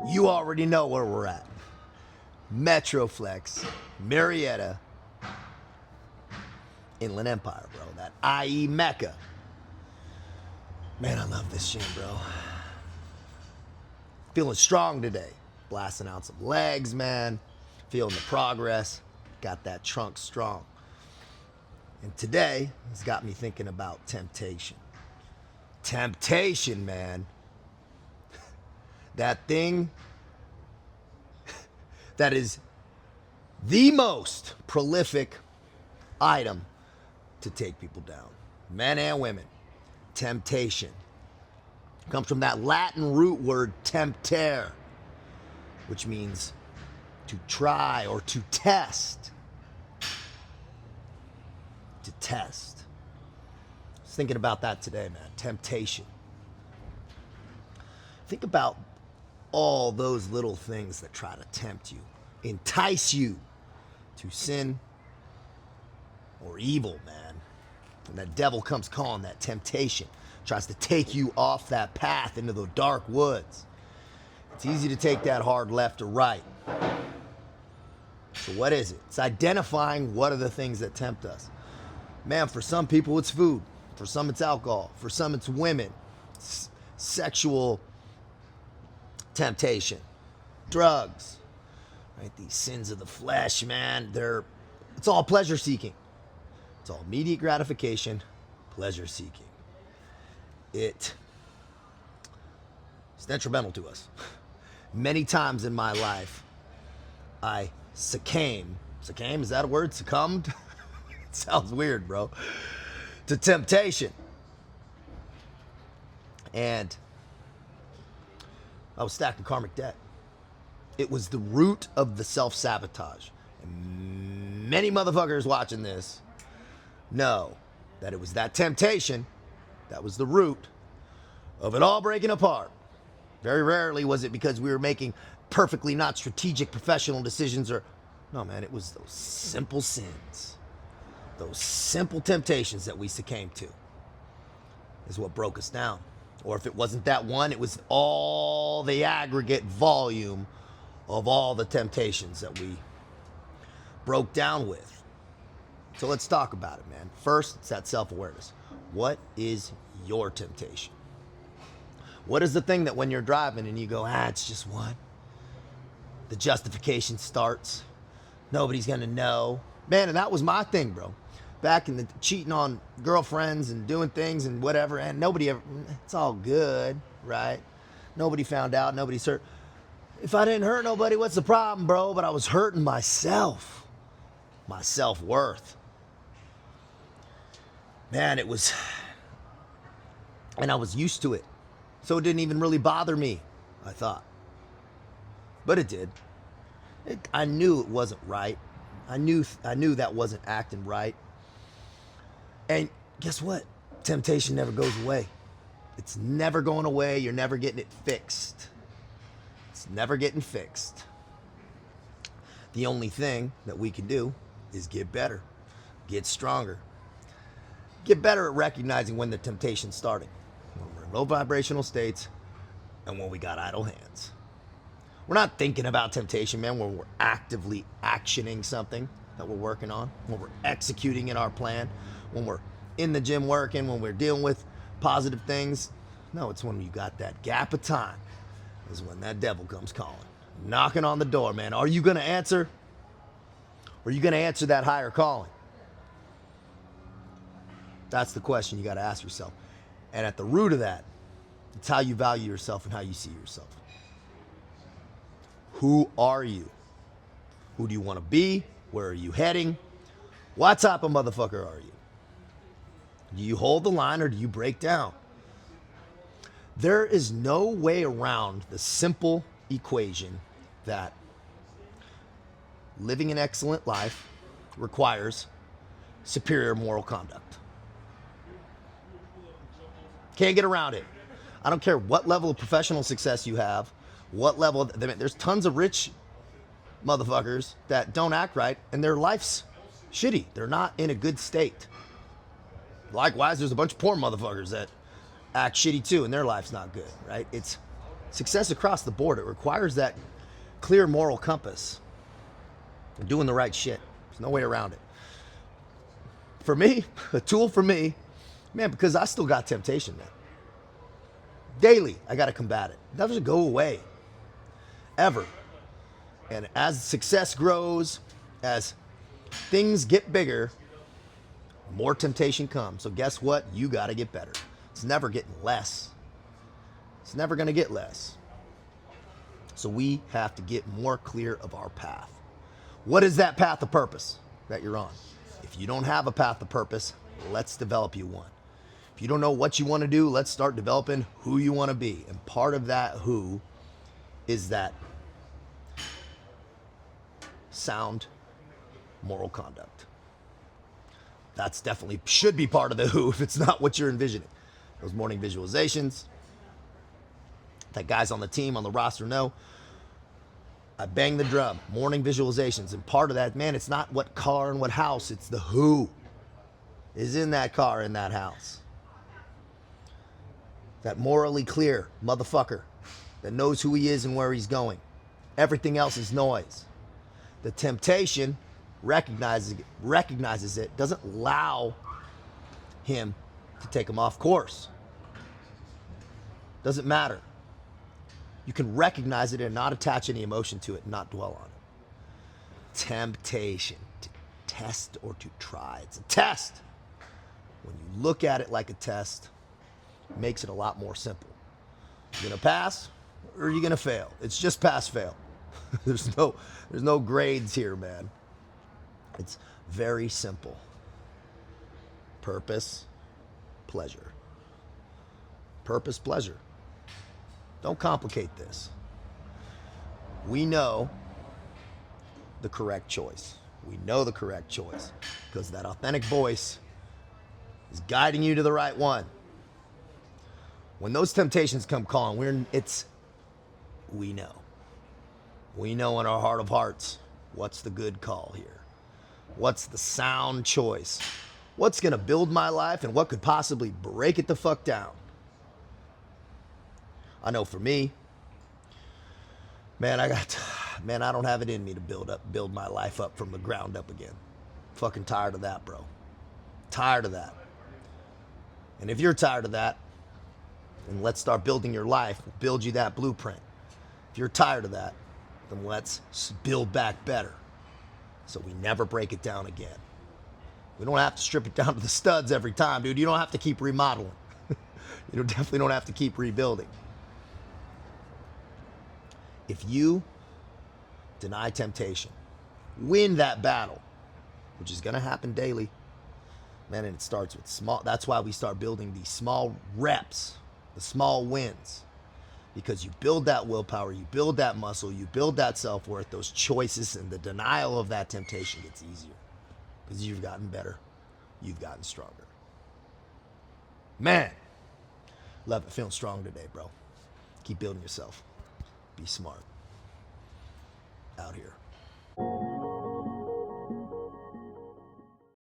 You already know where we're at. Metroflex, Marietta, Inland Empire, bro. That IE Mecca. Man, I love this gym, bro. Feeling strong today. Blasting out some legs, man. Feeling the progress. Got that trunk strong. And today, it's got me thinking about temptation. Temptation, man. That thing that is the most prolific item to take people down. Men and women. Temptation. Comes from that Latin root word temptere, which means to try or to test. To test. I was thinking about that today, man. Temptation. Think about all those little things that try to tempt you, entice you to sin or evil, man. And that devil comes calling, that temptation tries to take you off that path into the dark woods. It's easy to take that hard left or right. So what is it? It's identifying what are the things that tempt us. Man, for some people it's food. For some it's alcohol. For some it's women. It's sexual temptation. Drugs. Right? These sins of the flesh, man, it's all pleasure seeking. It's all immediate gratification, pleasure seeking. It's detrimental to us. Many times in my life, I succumbed. Is that a word? Succumbed? It sounds weird, bro. To temptation. And I was stacking karmic debt. It was the root of the self-sabotage. And many motherfuckers watching this know that it was that temptation that was the root of it all breaking apart. Very rarely was it because we were making perfectly not strategic professional decisions or... No, man, it was those simple sins. Those simple temptations that we succumbed to is what broke us down. Or if it wasn't that one, it was all the aggregate volume of all the temptations that we broke down with. So let's talk about it, man. First, it's that self-awareness. What is your temptation? What is the thing that when you're driving and you go, it's just one? The justification starts. Nobody's gonna know. Man, and that was my thing, bro. Back in the cheating on girlfriends and doing things and whatever, and nobody ever, it's all good, right? Nobody found out, nobody's hurt. If I didn't hurt nobody, what's the problem, bro? But I was hurting myself, my self-worth. Man, it was, and I was used to it. So it didn't even really bother me, I thought. But it did. I knew it wasn't right. I knew that wasn't acting right. And guess what? Temptation never goes away. It's never going away. You're never getting it fixed. It's never getting fixed. The only thing that we can do is get better, get stronger, get better at recognizing when the temptation's starting, when we're in low vibrational states and when we got idle hands. We're not thinking about temptation, man, when we're actively actioning something that we're working on, when we're executing in our plan, when we're in the gym working, when we're dealing with positive things. No, it's when you got that gap of time is when that devil comes calling, knocking on the door, man. Are you going to answer? Or are you going to answer that higher calling? That's the question you got to ask yourself. And at the root of that, it's how you value yourself and how you see yourself. Who are you? Who do you want to be? Where are you heading? What type of motherfucker are you? Do you hold the line or do you break down? There is no way around the simple equation that living an excellent life requires superior moral conduct. Can't get around it. I don't care what level of professional success you have, what level, there's tons of rich motherfuckers that don't act right and their life's shitty. They're not in a good state. Likewise, there's a bunch of poor motherfuckers that act shitty too and their life's not good, right? It's Success across the board. It requires that clear moral compass. And doing the right shit. There's no way around it. For me, a tool for me, man, because I still got temptation, man. Daily, I got to combat it. It doesn't go away. Ever. And as success grows, as things get bigger, more temptation comes. So guess what? You got to get better. It's never getting less. It's never going to get less. So we have to get more clear of our path. What is that path of purpose that you're on? If you don't have a path of purpose, let's develop you one. If you don't know what you want to do, let's start developing who you want to be. And part of that who is that sound moral conduct. That's definitely should be part of the who if it's not what you're envisioning. Those morning visualizations that guys on the team, on the roster know. I bang the drum, morning visualizations. And part of that, man, it's not what car and what house, it's the who is in that car, in that house. That morally clear motherfucker that knows who he is and where he's going. Everything else is noise. The temptation recognizes it, doesn't allow him to take him off course. Doesn't matter. You can recognize it and not attach any emotion to it and not dwell on it. Temptation, to test or to try. It's a test. When you look at it like a test, it makes it a lot more simple. You're going to pass or are you going to fail? It's just pass, fail. There's no grades here, man. It's very simple. Purpose, pleasure. Purpose, pleasure. Don't complicate this. We know the correct choice. We know the correct choice because that authentic voice is guiding you to the right one. When those temptations come calling, we know. We know in our heart of hearts what's the good call here. What's the sound choice? What's going to build my life and what could possibly break it the fuck down? I know for me, man, I don't have it in me to build my life up from the ground up again. Fucking tired of that, bro. Tired of that. And if you're tired of that, then let's start building your life. We'll build you that blueprint. If you're tired of that, then let's build back better so we never break it down again. We don't have to strip it down to the studs every time, dude. You don't have to keep remodeling. You definitely don't have to keep rebuilding. If you deny temptation, win that battle, which is going to happen daily, man, and it starts with small. That's why we start building these small reps, the small wins, because you build that willpower, you build that muscle, you build that self-worth, those choices, and the denial of that temptation gets easier because you've gotten better, you've gotten stronger. Man, love it. Feeling strong today, bro. Keep building yourself. Be smart. Out here.